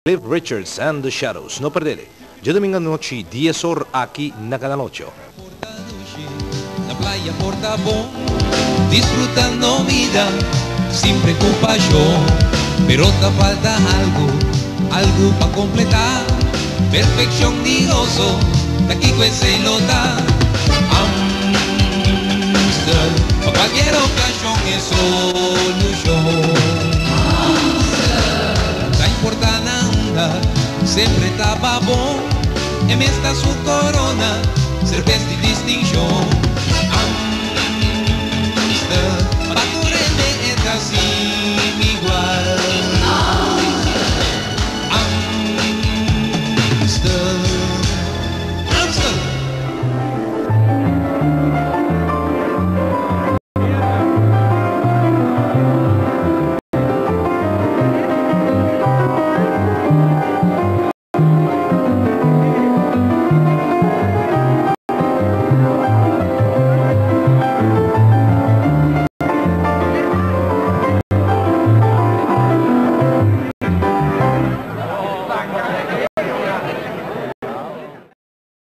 Cliff Richards and the Shadows, no perdele. De domingo à noite, 10 horas aqui na Canal 8. Na playa Portabón, disfrutando vida, sin preocupación. Pero te falta algo para completar. Perfección ni gozo, de aquí que se nota. Amstel, para cualquier ocasión es solución. La importante sempre estava bom, em esta sua corona, cerveja de distinção.